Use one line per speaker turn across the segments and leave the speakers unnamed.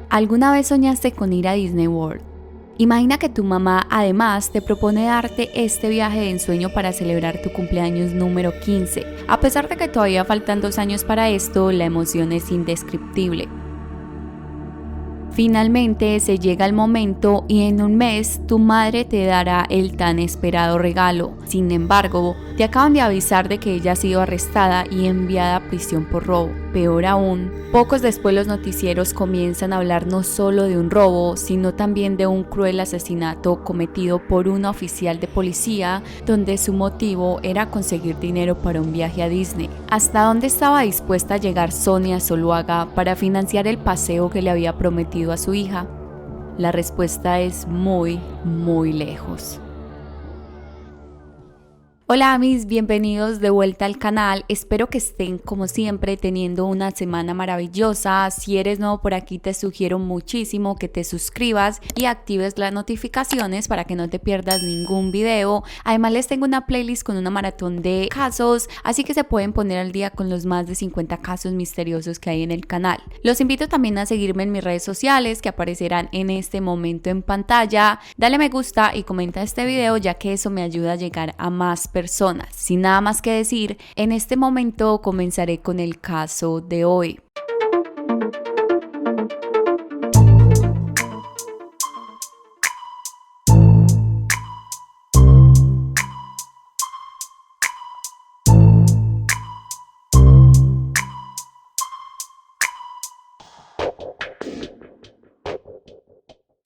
¿Alguna vez soñaste con ir a Disney World? Imagina que tu mamá además te propone darte este viaje de ensueño para celebrar tu cumpleaños número 15. A pesar de que todavía faltan 2 años para esto, la emoción es indescriptible. Finalmente se llega el momento y en un mes tu madre te dará el tan esperado regalo. Sin embargo, te acaban de avisar de que ella ha sido arrestada y enviada a prisión por robo. Peor aún, pocos después los noticieros comienzan a hablar no solo de un robo, sino también de un cruel asesinato cometido por una oficial de policía, donde su motivo era conseguir dinero para un viaje a Disney. ¿Hasta dónde estaba dispuesta a llegar Sonia Zuluaga para financiar el paseo que le había prometido a su hija? La respuesta es muy lejos. Hola amis, bienvenidos de vuelta al canal. Espero que estén como siempre teniendo una semana maravillosa. Si eres nuevo por aquí te sugiero muchísimo que te suscribas y actives las notificaciones para que no te pierdas ningún video. Además les tengo una playlist con una maratón de casos, así que se pueden poner al día con los más de 50 casos misteriosos que hay en el canal. Los invito también a seguirme en mis redes sociales que aparecerán en este momento en pantalla. Dale me gusta y comenta este video ya que eso me ayuda a llegar a más personas. Sin nada más que decir, en este momento comenzaré con el caso de hoy.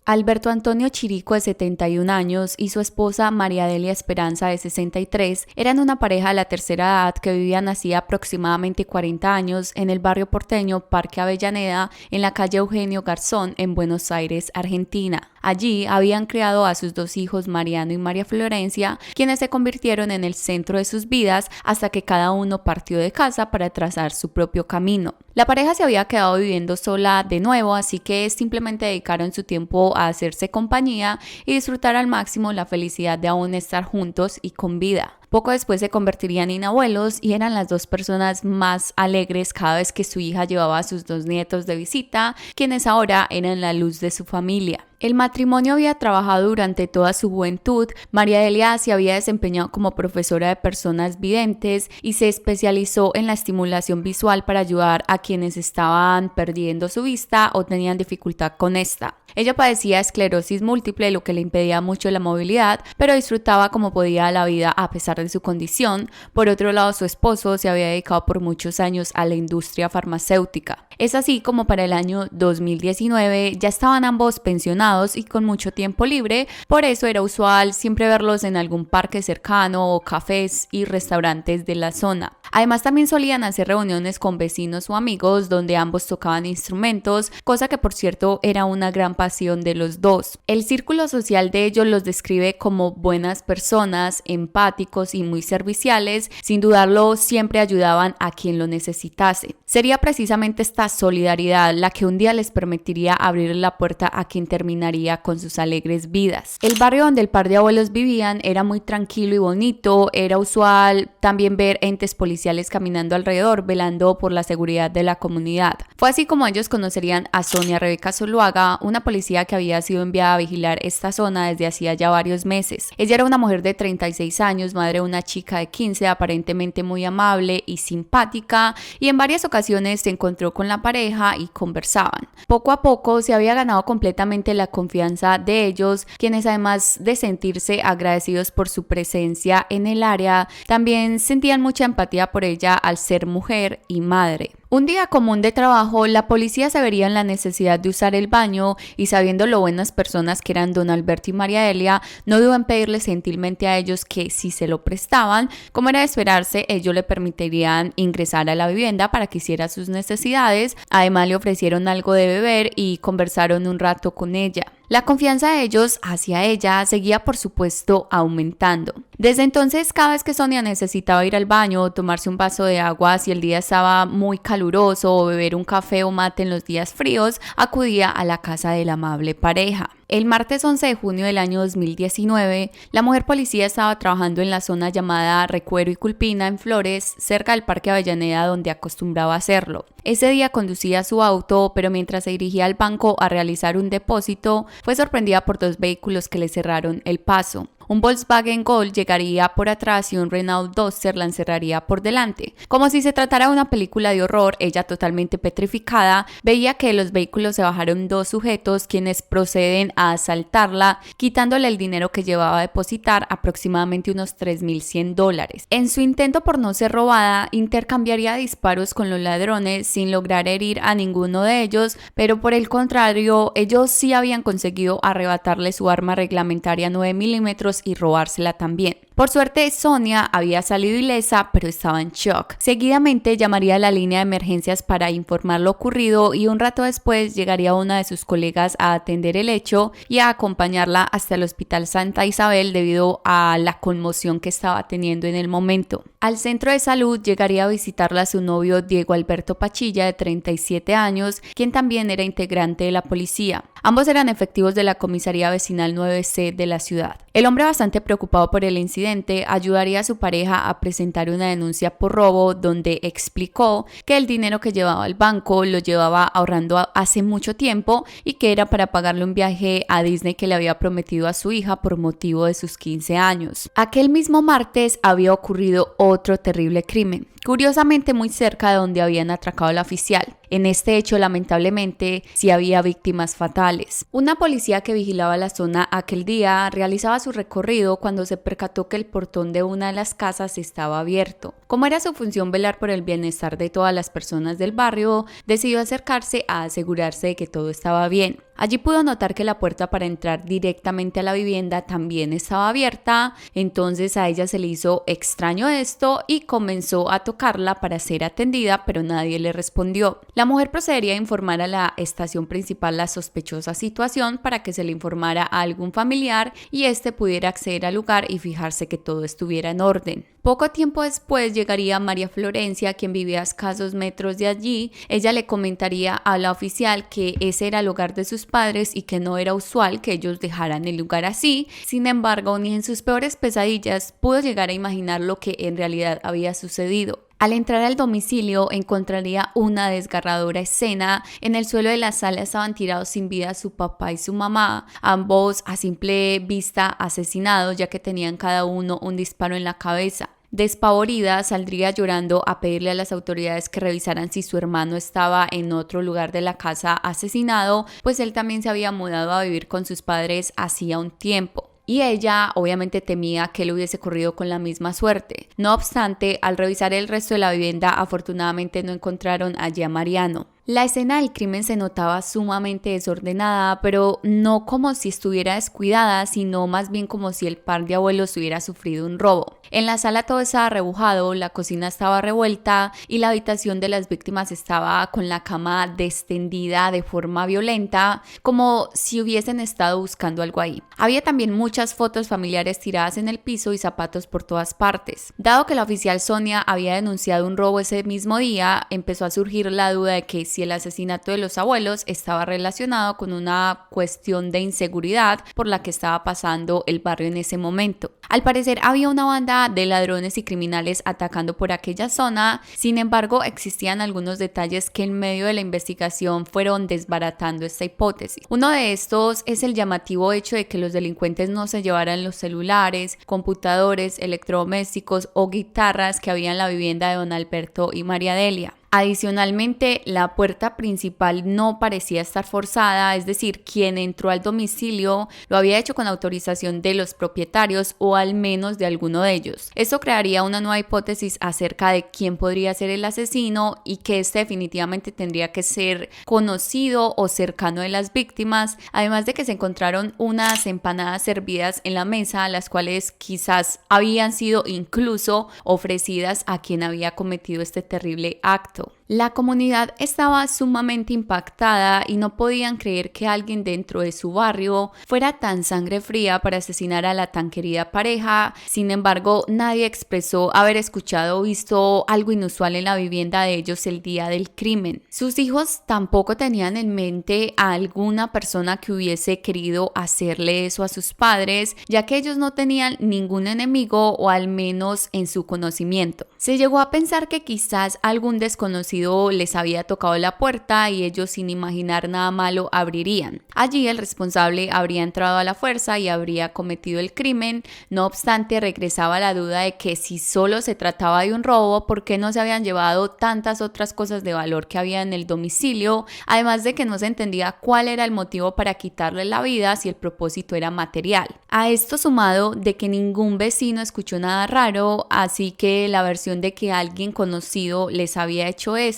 Alberto Antonio Chirico, de 71 años, y su esposa María Delia Esperanza, de 63, eran una pareja de la tercera edad que vivían hacía aproximadamente 40 años en el barrio porteño Parque Avellaneda, en la calle Eugenio Garzón, en Buenos Aires, Argentina. Allí habían criado a sus 2 hijos, Mariano y María Florencia, quienes se convirtieron en el centro de sus vidas hasta que cada uno partió de casa para trazar su propio camino. La pareja se había quedado viviendo sola de nuevo, así que simplemente dedicaron su tiempo a hacerse compañía y disfrutar al máximo la felicidad de aún estar juntos y con vida. Poco después se convertirían en abuelos y eran las 2 personas más alegres cada vez que su hija llevaba a sus 2 nietos de visita, quienes ahora eran la luz de su familia. El matrimonio había trabajado durante toda su juventud. María Delia se había desempeñado como profesora de personas videntes y se especializó en la estimulación visual para ayudar a quienes estaban perdiendo su vista o tenían dificultad con esta. Ella padecía esclerosis múltiple, lo que le impedía mucho la movilidad, pero disfrutaba como podía la vida a pesar de su condición. Por otro lado, su esposo se había dedicado por muchos años a la industria farmacéutica. Es así como para el año 2019 ya estaban ambos pensionados y con mucho tiempo libre, por eso era usual siempre verlos en algún parque cercano o cafés y restaurantes de la zona. Además también solían hacer reuniones con vecinos o amigos donde ambos tocaban instrumentos, cosa que por cierto era una gran pasión de los 2. El círculo social de ellos los describe como buenas personas, empáticos y muy serviciales. Sin dudarlo, siempre ayudaban a quien lo necesitase. Sería precisamente esta solidaridad la que un día les permitiría abrir la puerta a quien terminaría con sus alegres vidas. El barrio donde el par de abuelos vivían era muy tranquilo y bonito. Era usual también ver entes policiales caminando alrededor, velando por la seguridad de la comunidad. Fue así como ellos conocerían a Sonia Rebeca Zuluaga, una policía que había sido enviada a vigilar esta zona desde hacía ya varios meses. Ella era una mujer de 36 años, madre de una chica de 15, aparentemente muy amable y simpática, y en varias ocasiones se encontró con la pareja y conversaban. Poco a poco se había ganado completamente la confianza de ellos, quienes además de sentirse agradecidos por su presencia en el área, también sentían mucha empatía por ella al ser mujer y madre. Un día común de trabajo, la policía se vería en la necesidad de usar el baño y sabiendo lo buenas personas que eran don Alberto y María Delia, no dudó en pedirles gentilmente a ellos que si se lo prestaban, como era de esperarse, ellos le permitirían ingresar a la vivienda para que hiciera sus necesidades. Además le ofrecieron algo de beber y conversaron un rato con ella. La confianza de ellos hacia ella seguía por supuesto aumentando. Desde entonces, cada vez que Sonia necesitaba ir al baño o tomarse un vaso de agua si el día estaba muy caluroso o beber un café o mate en los días fríos, acudía a la casa de la amable pareja. El martes 11 de junio del año 2019, la mujer policía estaba trabajando en la zona llamada Recuero y Culpina en Flores, cerca del Parque Avellaneda donde acostumbraba hacerlo. Ese día conducía su auto, pero mientras se dirigía al banco a realizar un depósito, fue sorprendida por dos vehículos que le cerraron el paso. Un Volkswagen Gol llegaría por atrás y un Renault Duster la encerraría por delante. Como si se tratara de una película de horror, ella totalmente petrificada, veía que de los vehículos se bajaron dos sujetos quienes proceden a asaltarla, quitándole el dinero que llevaba a depositar, aproximadamente unos $3.100. En su intento por no ser robada, intercambiaría disparos con los ladrones sin lograr herir a ninguno de ellos, pero por el contrario, ellos sí habían conseguido arrebatarle su arma reglamentaria 9 milímetros y robársela también. Por suerte, Sonia había salido ilesa, pero estaba en shock. Seguidamente llamaría a la línea de emergencias para informar lo ocurrido y un rato después llegaría una de sus colegas a atender el hecho y a acompañarla hasta el Hospital Santa Isabel debido a la conmoción que estaba teniendo en el momento. Al centro de salud llegaría a visitarla su novio Diego Alberto Pachilla, de 37 años, quien también era integrante de la policía. Ambos eran efectivos de la comisaría vecinal 9C de la ciudad. El hombre, bastante preocupado por el incidente, ayudaría a su pareja a presentar una denuncia por robo donde explicó que el dinero que llevaba al banco lo llevaba ahorrando hace mucho tiempo y que era para pagarle un viaje a Disney que le había prometido a su hija por motivo de sus 15 años. Aquel mismo martes había ocurrido otro terrible crimen, curiosamente muy cerca de donde habían atracado a la oficial. En este hecho, lamentablemente, sí había víctimas fatales. Una policía que vigilaba la zona aquel día realizaba su recorrido cuando se percató que el portón de una de las casas estaba abierto. Como era su función velar por el bienestar de todas las personas del barrio, decidió acercarse a asegurarse de que todo estaba bien. Allí pudo notar que la puerta para entrar directamente a la vivienda también estaba abierta, entonces a ella se le hizo extraño esto y comenzó a tocarla para ser atendida, pero nadie le respondió. La mujer procedería a informar a la estación principal la sospechosa situación para que se le informara a algún familiar y éste pudiera acceder al lugar y fijarse que todo estuviera en orden. Poco tiempo después llegaría María Florencia, quien vivía a escasos metros de allí. Ella le comentaría a la oficial que ese era el hogar de sus padres y que no era usual que ellos dejaran el lugar así. Sin embargo, ni en sus peores pesadillas pudo llegar a imaginar lo que en realidad había sucedido. Al entrar al domicilio encontraría una desgarradora escena. En el suelo de la sala estaban tirados sin vida su papá y su mamá, ambos a simple vista asesinados ya que tenían cada uno un disparo en la cabeza. Despavorida, saldría llorando a pedirle a las autoridades que revisaran si su hermano estaba en otro lugar de la casa asesinado, pues él también se había mudado a vivir con sus padres hacía un tiempo. Y ella obviamente temía que le hubiese corrido con la misma suerte. No obstante, al revisar el resto de la vivienda, afortunadamente no encontraron allí a Mariano. La escena del crimen se notaba sumamente desordenada, pero no como si estuviera descuidada, sino más bien como si el par de abuelos hubiera sufrido un robo. En la sala todo estaba rebujado, la cocina estaba revuelta y la habitación de las víctimas estaba con la cama destendida de forma violenta, como si hubiesen estado buscando algo ahí. Había también muchas fotos familiares tiradas en el piso y zapatos por todas partes. Dado que la oficial Sonia había denunciado un robo ese mismo día, empezó a surgir la duda de que si el asesinato de los abuelos estaba relacionado con una cuestión de inseguridad por la que estaba pasando el barrio en ese momento. Al parecer había una banda de ladrones y criminales atacando por aquella zona, sin embargo existían algunos detalles que en medio de la investigación fueron desbaratando esta hipótesis. Uno de estos es el llamativo hecho de que los delincuentes no se llevaran los celulares, computadores, electrodomésticos o guitarras que había en la vivienda de don Alberto y María Delia. Adicionalmente, la puerta principal no parecía estar forzada, es decir, quien entró al domicilio lo había hecho con autorización de los propietarios o al menos de alguno de ellos. Esto crearía una nueva hipótesis acerca de quién podría ser el asesino y que este definitivamente tendría que ser conocido o cercano de las víctimas, además de que se encontraron unas empanadas servidas en la mesa, las cuales quizás habían sido incluso ofrecidas a quien había cometido este terrible acto. La comunidad estaba sumamente impactada y no podían creer que alguien dentro de su barrio fuera tan sangre fría para asesinar a la tan querida pareja. Sin embargo, nadie expresó haber escuchado o visto algo inusual en la vivienda de ellos el día del crimen. Sus hijos tampoco tenían en mente a alguna persona que hubiese querido hacerle eso a sus padres, ya que ellos no tenían ningún enemigo, o al menos en su conocimiento. Se llegó a pensar que quizás algún desconocido les había tocado la puerta y ellos, sin imaginar nada malo, abrirían. Allí el responsable habría entrado a la fuerza y habría cometido el crimen. No obstante, regresaba la duda de que si solo se trataba de un robo, ¿por qué no se habían llevado tantas otras cosas de valor que había en el domicilio? Además de que no se entendía cuál era el motivo para quitarle la vida si el propósito era material. A esto sumado de que ningún vecino escuchó nada raro, así que la versión de que alguien conocido les había hecho esto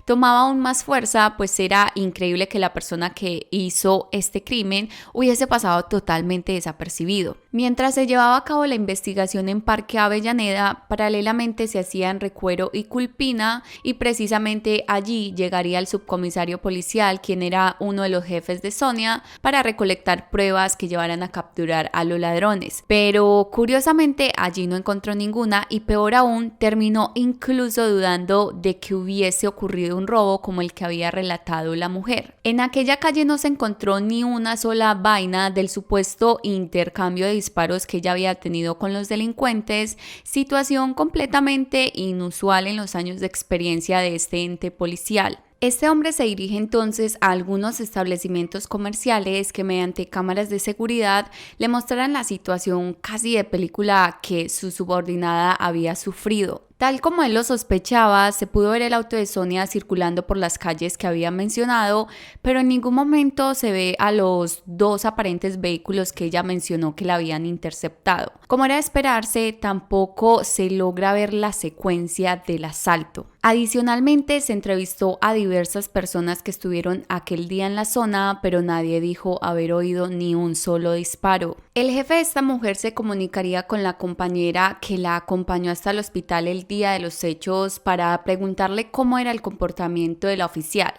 tomaba aún más fuerza, pues era increíble que la persona que hizo este crimen hubiese pasado totalmente desapercibido. Mientras se llevaba a cabo la investigación en Parque Avellaneda, paralelamente se hacían Recuero y Culpina, y precisamente allí llegaría el subcomisario policial, quien era uno de los jefes de Sonia, para recolectar pruebas que llevaran a capturar a los ladrones. Pero curiosamente allí no encontró ninguna, y peor aún, terminó incluso dudando de que hubiese ocurrido un robo como el que había relatado la mujer. En aquella calle no se encontró ni una sola vaina del supuesto intercambio de disparos que ella había tenido con los delincuentes, situación completamente inusual en los años de experiencia de este ente policial. Este hombre se dirige entonces a algunos establecimientos comerciales que mediante cámaras de seguridad le mostraran la situación casi de película que su subordinada había sufrido. Tal como él lo sospechaba, se pudo ver el auto de Sonia circulando por las calles que había mencionado, pero en ningún momento se ve a los dos aparentes vehículos que ella mencionó que la habían interceptado. Como era de esperarse, tampoco se logra ver la secuencia del asalto. Adicionalmente, se entrevistó a diversas personas que estuvieron aquel día en la zona, pero nadie dijo haber oído ni un solo disparo. El jefe de esta mujer se comunicaría con la compañera que la acompañó hasta el hospital el día de los hechos para preguntarle cómo era el comportamiento de la oficial.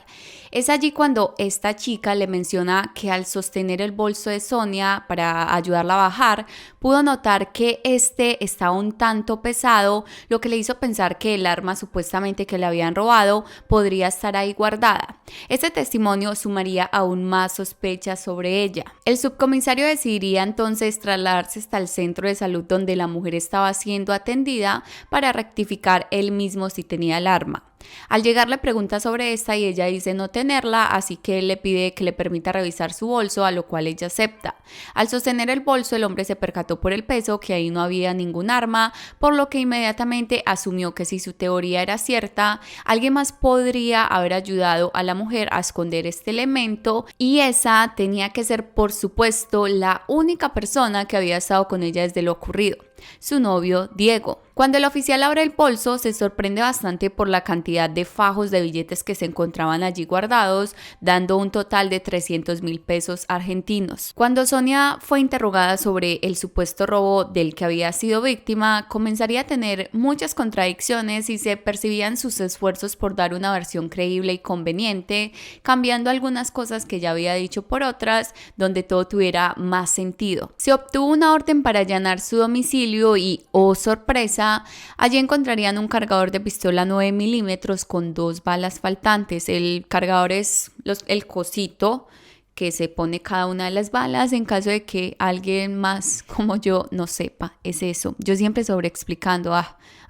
Es allí cuando esta chica le menciona que al sostener el bolso de Sonia para ayudarla a bajar, pudo notar que este estaba un tanto pesado, lo que le hizo pensar que el arma supuestamente que le habían robado podría estar ahí guardada. Este testimonio sumaría aún más sospechas sobre ella. El subcomisario decidiría entonces trasladarse hasta el centro de salud donde la mujer estaba siendo atendida para rectificar él mismo si tenía el arma. Al llegar le pregunta sobre esta y ella dice no tenerla, así que él le pide que le permita revisar su bolso, a lo cual ella acepta. Al sostener el bolso, el hombre se percató por el peso que ahí no había ningún arma, por lo que inmediatamente asumió que si su teoría era cierta, alguien más podría haber ayudado a la mujer a esconder este elemento, y esa tenía que ser, por supuesto, la única persona que había estado con ella desde lo ocurrido, su novio Diego. Cuando el oficial abre el bolso, se sorprende bastante por la cantidad de fajos de billetes que se encontraban allí guardados, dando un total de 300,000 pesos argentinos. Cuando Sonia fue interrogada sobre el supuesto robo del que había sido víctima, comenzaría a tener muchas contradicciones y se percibían sus esfuerzos por dar una versión creíble y conveniente, cambiando algunas cosas que ya había dicho por otras, donde todo tuviera más sentido. Se obtuvo una orden para allanar su domicilio y, oh sorpresa, allí encontrarían un cargador de pistola 9 milímetros con 2 balas faltantes. El cargador es el cosito que se pone cada una de las balas en caso de que alguien más como yo no sepa. Es eso. Yo siempre sobreexplicando.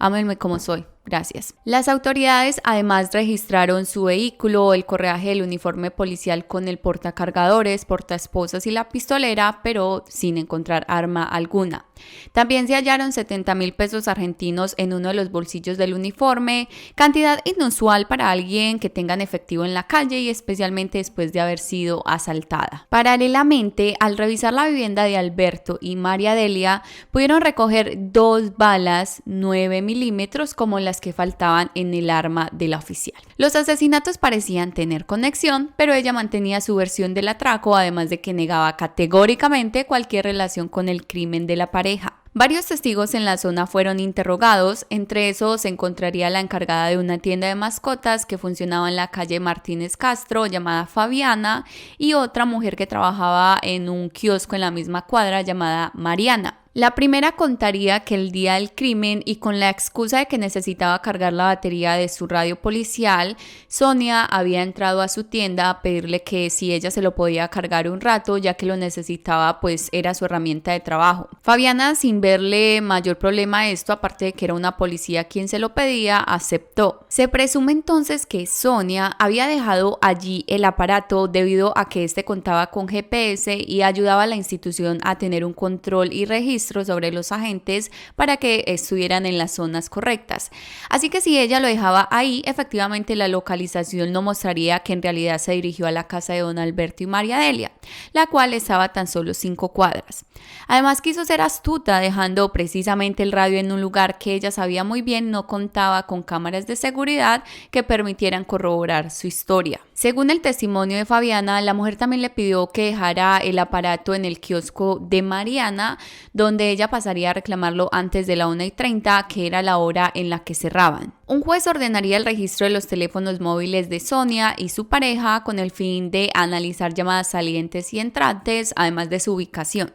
Ámenme como soy. Gracias. Las autoridades además registraron su vehículo, el correaje del uniforme policial con el portacargadores, portaesposas y la pistolera, pero sin encontrar arma alguna. También se hallaron 70,000 pesos argentinos en uno de los bolsillos del uniforme, cantidad inusual para alguien que tenga efectivo en la calle y especialmente después de haber sido asaltada. Paralelamente, al revisar la vivienda de Alberto y María Delia, pudieron recoger 2 balas 9 milímetros como las que faltaban en el arma de la oficial. Los asesinatos parecían tener conexión, pero ella mantenía su versión del atraco, además de que negaba categóricamente cualquier relación con el crimen de la pareja. Varios testigos en la zona fueron interrogados, entre esos se encontraría la encargada de una tienda de mascotas que funcionaba en la calle Martínez Castro, llamada Fabiana, y otra mujer que trabajaba en un kiosco en la misma cuadra llamada Mariana. La primera contaría que el día del crimen y con la excusa de que necesitaba cargar la batería de su radio policial, Sonia había entrado a su tienda a pedirle que si ella se lo podía cargar un rato, ya que lo necesitaba, pues era su herramienta de trabajo. Fabiana, sin verle mayor problema a esto, aparte de que era una policía quien se lo pedía, aceptó. Se presume entonces que Sonia había dejado allí el aparato debido a que este contaba con GPS y ayudaba a la institución a tener un control y registro sobre los agentes para que estuvieran en las zonas correctas. Así que si ella lo dejaba ahí, efectivamente la localización no mostraría que en realidad se dirigió a la casa de don Alberto y María Delia, la cual estaba a tan solo 5 cuadras. Además quiso ser astuta, dejando precisamente el radio en un lugar que ella sabía muy bien no contaba con cámaras de seguridad que permitieran corroborar su historia. Según el testimonio de Fabiana, la mujer también le pidió que dejara el aparato en el kiosco de Mariana, donde ella pasaría a reclamarlo antes de la 1:30, que era la hora en la que cerraban. Un juez ordenaría el registro de los teléfonos móviles de Sonia y su pareja con el fin de analizar llamadas salientes y entrantes, además de su ubicación.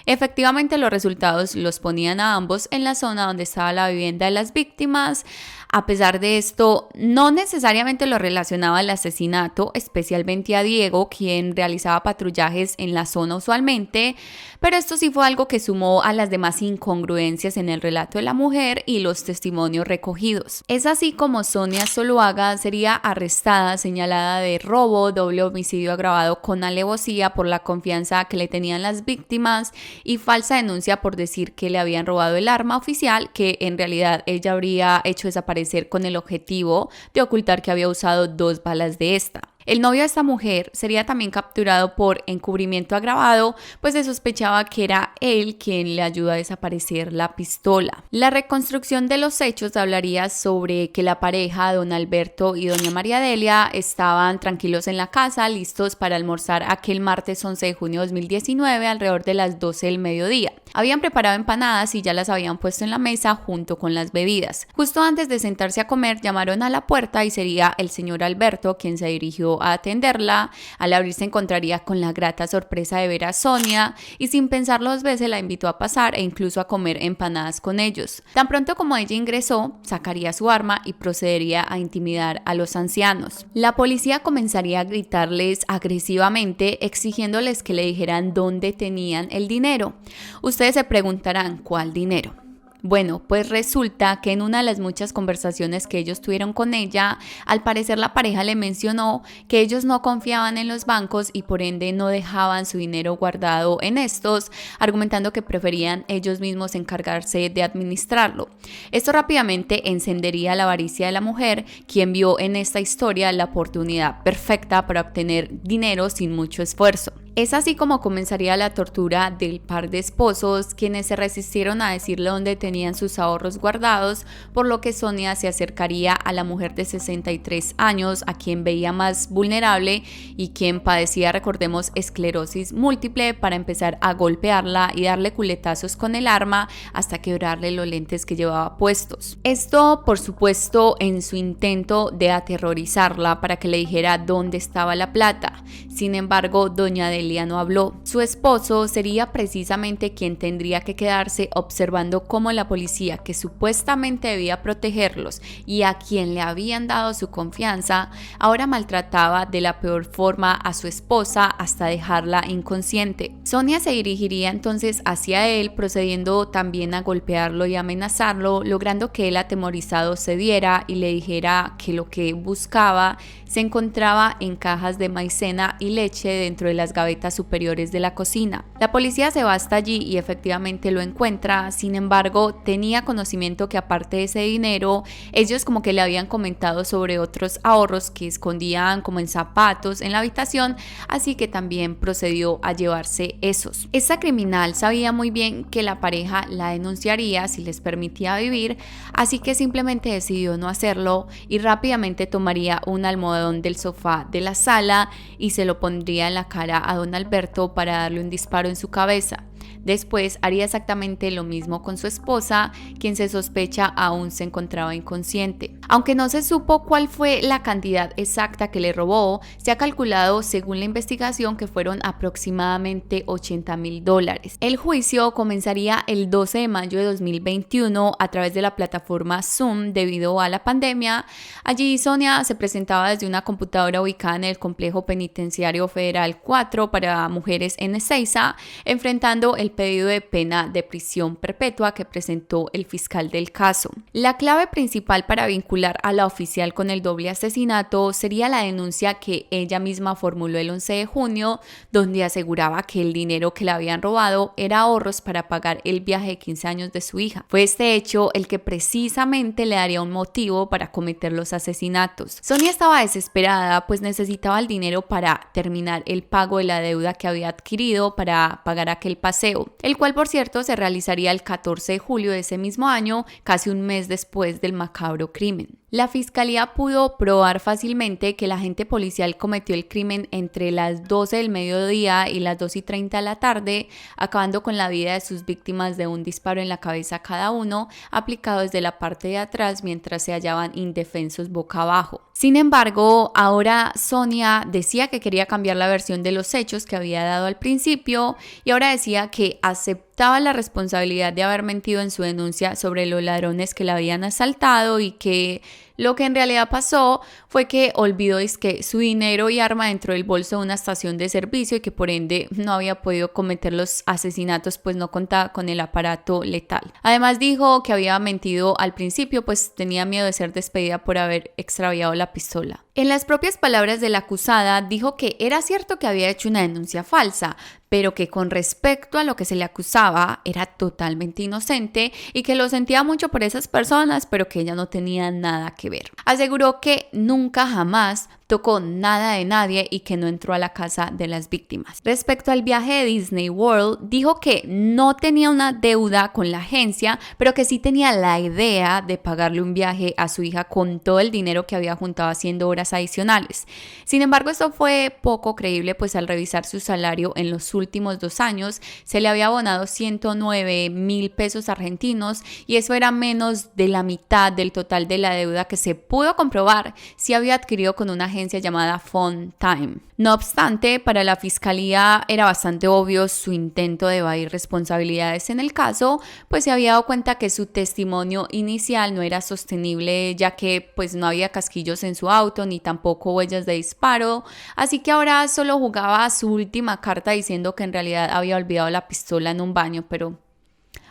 Efectivamente, los resultados los ponían a ambos en la zona donde estaba la vivienda de las víctimas. A pesar de esto, no necesariamente lo relacionaba al asesinato, especialmente a Diego, quien realizaba patrullajes en la zona usualmente, pero esto sí fue algo que sumó a las demás incongruencias en el relato de la mujer y los testimonios recogidos. Es así como Sonia Zuluaga sería arrestada, señalada de robo, doble homicidio agravado con alevosía por la confianza que le tenían las víctimas y falsa denuncia por decir que le habían robado el arma oficial, que en realidad ella habría hecho desaparecer con el objetivo de ocultar que había usado 2 balas de esta. El novio de esta mujer sería también capturado por encubrimiento agravado, pues se sospechaba que era él quien le ayudó a desaparecer la pistola. La reconstrucción de los hechos hablaría sobre que la pareja, don Alberto y doña María Delia, estaban tranquilos en la casa, listos para almorzar aquel martes 11 de junio de 2019 alrededor de las 12 del mediodía. Habían preparado empanadas y ya las habían puesto en la mesa junto con las bebidas. Justo antes de sentarse a comer, llamaron a la puerta y sería el señor Alberto quien se dirigió a atenderla. Al abrir se encontraría con la grata sorpresa de ver a Sonia y sin pensarlo 2 veces la invitó a pasar e incluso a comer empanadas con ellos. Tan pronto como ella ingresó, sacaría su arma y procedería a intimidar a los ancianos. La policía comenzaría a gritarles agresivamente, exigiéndoles que le dijeran dónde tenían el dinero. Ustedes se preguntarán, ¿cuál dinero? Bueno, pues resulta que en una de las muchas conversaciones que ellos tuvieron con ella, al parecer la pareja le mencionó que ellos no confiaban en los bancos y por ende no dejaban su dinero guardado en estos, argumentando que preferían ellos mismos encargarse de administrarlo. Esto rápidamente encendería la avaricia de la mujer, quien vio en esta historia la oportunidad perfecta para obtener dinero sin mucho esfuerzo. Es así como comenzaría la tortura del par de esposos, quienes se resistieron a decirle dónde tenían sus ahorros guardados, por lo que Sonia se acercaría a la mujer de 63 años, a quien veía más vulnerable y quien padecía, recordemos, esclerosis múltiple, para empezar a golpearla y darle culetazos con el arma hasta quebrarle los lentes que llevaba puestos. Esto, por supuesto, en su intento de aterrorizarla para que le dijera dónde estaba la plata. Sin embargo, doña Delia no habló. Su esposo sería precisamente quien tendría que quedarse observando cómo la policía, que supuestamente debía protegerlos y a quien le habían dado su confianza, ahora maltrataba de la peor forma a su esposa hasta dejarla inconsciente. Sonia se dirigiría entonces hacia él, procediendo también a golpearlo y amenazarlo, logrando que él, atemorizado, cediera y le dijera que lo que buscaba se encontraba en cajas de maicena y leche dentro de las gavetas superiores de la cocina. La policía se va hasta allí y efectivamente lo encuentra. Sin embargo, tenía conocimiento que aparte de ese dinero, ellos como que le habían comentado sobre otros ahorros que escondían como en zapatos en la habitación, así que también procedió a llevarse esos. Esta criminal sabía muy bien que la pareja la denunciaría si les permitía vivir, así que simplemente decidió no hacerlo y rápidamente tomaría un almohadón del sofá de la sala y se lo pondría en la cara a don Alberto para darle un disparo en su cabeza. Después haría exactamente lo mismo con su esposa, quien se sospecha aún se encontraba inconsciente. Aunque no se supo cuál fue la cantidad exacta que le robó, se ha calculado según la investigación que fueron aproximadamente $80,000. El juicio comenzaría el 12 de mayo de 2021 a través de la plataforma Zoom debido a la pandemia. Allí Sonia se presentaba desde una computadora ubicada en el Complejo Penitenciario Federal 4 para mujeres en Ezeiza, enfrentando el pedido de pena de prisión perpetua que presentó el fiscal del caso. La clave principal para vincular a la oficial con el doble asesinato sería la denuncia que ella misma formuló el 11 de junio, donde aseguraba que el dinero que le habían robado era ahorros para pagar el viaje de 15 años de su hija. Fue este hecho el que precisamente le daría un motivo para cometer los asesinatos. Sonia estaba desesperada, pues necesitaba el dinero para terminar el pago de la deuda que había adquirido para pagar aquel paseo, el cual por cierto se realizaría el 14 de julio de ese mismo año, casi un mes después del macabro crimen. La fiscalía pudo probar fácilmente que el agente policial cometió el crimen entre las 12 del mediodía y las 2:30 de la tarde, acabando con la vida de sus víctimas de un disparo en la cabeza cada uno, aplicado desde la parte de atrás mientras se hallaban indefensos boca abajo. Sin embargo, ahora Sonia decía que quería cambiar la versión de los hechos que había dado al principio y ahora decía que aceptaba la responsabilidad de haber mentido en su denuncia sobre los ladrones que la habían asaltado y que lo que en realidad pasó fue que olvidó que su dinero y arma dentro del bolso de una estación de servicio y que por ende no había podido cometer los asesinatos, pues no contaba con el aparato letal. Además dijo que había mentido al principio, pues tenía miedo de ser despedida por haber extraviado la pistola. En las propias palabras de la acusada, dijo que era cierto que había hecho una denuncia falsa, pero que con respecto a lo que se le acusaba era totalmente inocente y que lo sentía mucho por esas personas, pero que ella no tenía nada que ver. Aseguró que nunca jamás tocó nada de nadie y que no entró a la casa de las víctimas. Respecto al viaje de Disney World, dijo que no tenía una deuda con la agencia, pero que sí tenía la idea de pagarle un viaje a su hija con todo el dinero que había juntado haciendo horas adicionales. Sin embargo, esto fue poco creíble, pues al revisar su salario en los últimos 2 años, se le había abonado 109,000 pesos argentinos y eso era menos de la mitad del total de la deuda que se pudo comprobar si había adquirido con una agencia llamada Fun Time. No obstante, para la fiscalía era bastante obvio su intento de evadir responsabilidades en el caso, pues se había dado cuenta que su testimonio inicial no era sostenible, ya que pues no había casquillos en su auto ni tampoco huellas de disparo, así que ahora solo jugaba a su última carta diciendo que en realidad había olvidado la pistola en un baño, pero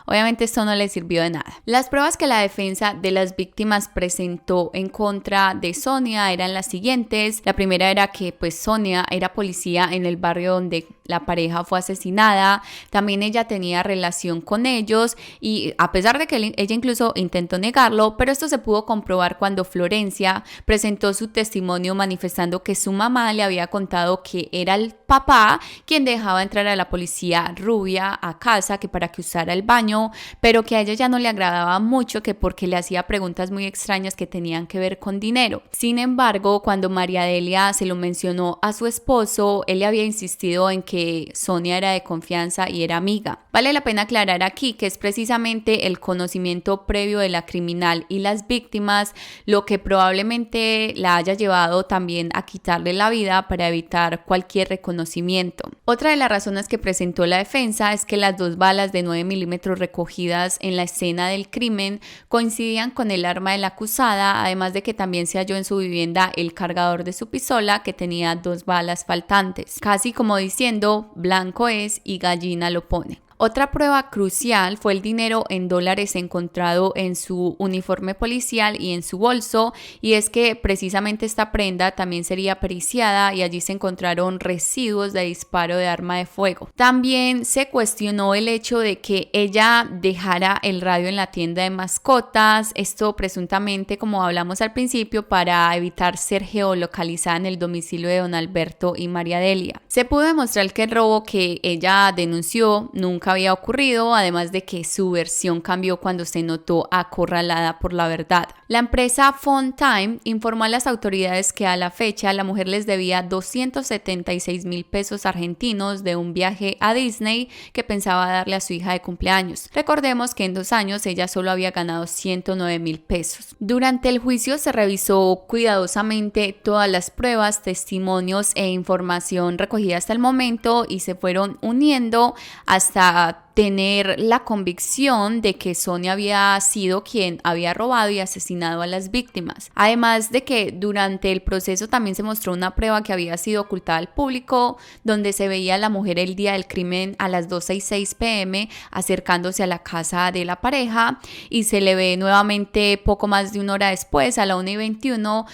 obviamente esto no le sirvió de nada. Las pruebas que la defensa de las víctimas presentó en contra de Sonia eran las siguientes. La primera era que pues Sonia era policía en el barrio donde la pareja fue asesinada. También ella tenía relación con ellos y a pesar de que ella incluso intentó negarlo, pero esto se pudo comprobar cuando Florencia presentó su testimonio manifestando que su mamá le había contado que era el papá quien dejaba entrar a la policía rubia a casa que para que usara el baño, pero que a ella ya no le agradaba mucho que porque le hacía preguntas muy extrañas que tenían que ver con dinero. Sin embargo, cuando María Delia se lo mencionó a su esposo, él le había insistido en que Sonia era de confianza y era amiga. Vale la pena aclarar aquí que es precisamente el conocimiento previo de la criminal y las víctimas lo que probablemente la haya llevado también a quitarle la vida para evitar cualquier reconocimiento. Otra de las razones que presentó la defensa es que las 2 balas de 9 milímetros recogidas en la escena del crimen coincidían con el arma de la acusada, además de que también se halló en su vivienda el cargador de su pistola que tenía 2 balas faltantes, casi como diciendo blanco es y gallina lo pone. Otra prueba crucial fue el dinero en dólares encontrado en su uniforme policial y en su bolso, y es que precisamente esta prenda también sería periciada y allí se encontraron residuos de disparo de arma de fuego. También se cuestionó el hecho de que ella dejara el radio en la tienda de mascotas, esto presuntamente, como hablamos al principio, para evitar ser geolocalizada en el domicilio de don Alberto y María Delia. Se pudo demostrar que el robo que ella denunció nunca nunca había ocurrido, además de que su versión cambió cuando se notó acorralada por la verdad. La empresa Fun Time informó a las autoridades que a la fecha la mujer les debía 276,000 pesos argentinos de un viaje a Disney que pensaba darle a su hija de cumpleaños. Recordemos que en 2 años ella solo había ganado 109,000 pesos. Durante el juicio se revisó cuidadosamente todas las pruebas, testimonios e información recogida hasta el momento y se fueron uniendo hasta tener la convicción de que Sonia había sido quien había robado y asesinado a las víctimas. Además de que durante el proceso también se mostró una prueba que había sido ocultada al público, donde se veía a la mujer el día del crimen a las 2:06 p.m. acercándose a la casa de la pareja y se le ve nuevamente poco más de 1 hora después, a la 1:21,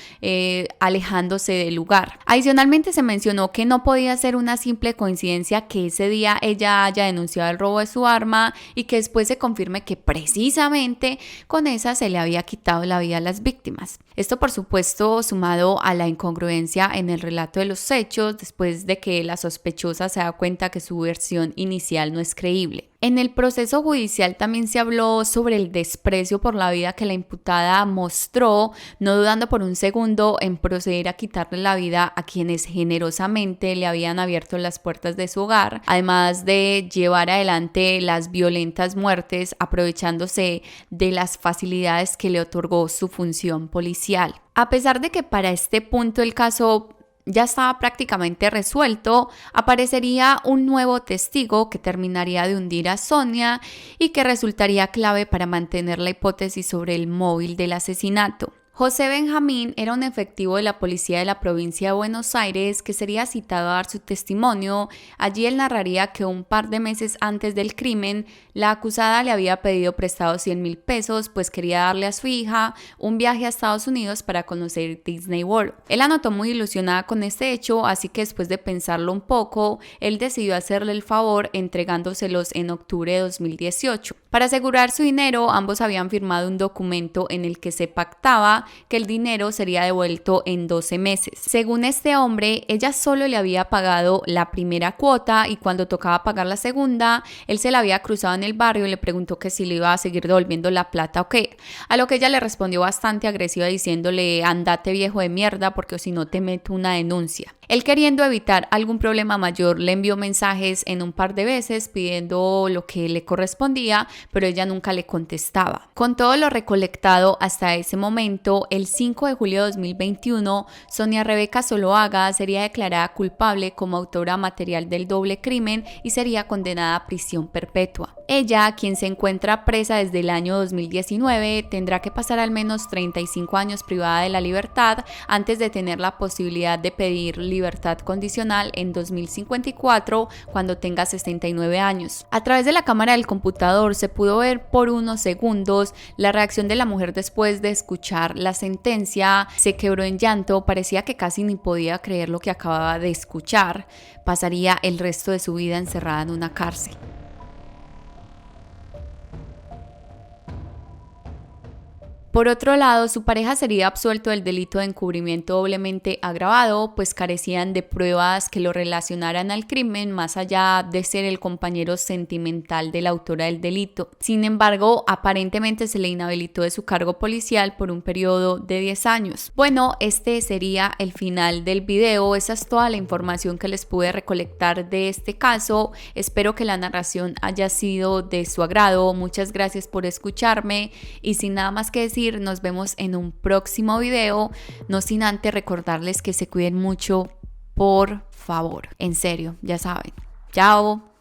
alejándose del lugar. Adicionalmente se mencionó que no podía ser una simple coincidencia que ese día ella haya denunciado el robo de su arma y que después se confirme que precisamente con esa se le había quitado la vida a las víctimas. Esto, por supuesto, sumado a la incongruencia en el relato de los hechos, después de que la sospechosa se da cuenta que su versión inicial no es creíble. En el proceso judicial también se habló sobre el desprecio por la vida que la imputada mostró, no dudando por un segundo en proceder a quitarle la vida a quienes generosamente le habían abierto las puertas de su hogar, además de llevar adelante las violentas muertes aprovechándose de las facilidades que le otorgó su función policial. A pesar de que para este punto el caso ya estaba prácticamente resuelto, aparecería un nuevo testigo que terminaría de hundir a Sonia y que resultaría clave para mantener la hipótesis sobre el móvil del asesinato. José Benjamín era un efectivo de la policía de la provincia de Buenos Aires que sería citado a dar su testimonio. Allí él narraría que un par de meses antes del crimen, la acusada le había pedido prestado 100,000 pesos, pues quería darle a su hija un viaje a Estados Unidos para conocer Disney World. Él la notó muy ilusionada con este hecho, así que después de pensarlo un poco, él decidió hacerle el favor entregándoselos en octubre de 2018. Para asegurar su dinero, ambos habían firmado un documento en el que se pactaba que el dinero sería devuelto en 12 meses. Según este hombre, ella solo le había pagado la primera cuota y cuando tocaba pagar la segunda, él se la había cruzado en el barrio y le preguntó que si le iba a seguir devolviendo la plata o qué. A lo que ella le respondió bastante agresiva diciéndole: andate viejo de mierda porque si no te meto una denuncia. Él, queriendo evitar algún problema mayor, le envió mensajes en un par de veces pidiendo lo que le correspondía, pero ella nunca le contestaba. Con todo lo recolectado hasta ese momento, el 5 de julio de 2021, Sonia Rebeca Zuluaga sería declarada culpable como autora material del doble crimen y sería condenada a prisión perpetua. Ella, quien se encuentra presa desde el año 2019, tendrá que pasar al menos 35 años privada de la libertad antes de tener la posibilidad de pedir libertad condicional en 2054 cuando tenga 69 años. A través de la cámara del computador se pudo ver por unos segundos la reacción de la mujer después de escuchar la sentencia. Se quebró en llanto, parecía que casi ni podía creer lo que acababa de escuchar. Pasaría el resto de su vida encerrada en una cárcel. Por otro lado, su pareja sería absuelto del delito de encubrimiento doblemente agravado, pues carecían de pruebas que lo relacionaran al crimen más allá de ser el compañero sentimental de la autora del delito. Sin embargo, aparentemente se le inhabilitó de su cargo policial por un periodo de 10 años. Bueno, este sería el final del video. Esa es toda la información que les pude recolectar de este caso. Espero que la narración haya sido de su agrado. Muchas gracias por escucharme y sin nada más que decir, nos vemos en un próximo video, no sin antes recordarles que se cuiden mucho, por favor, en serio, ya saben. Chao.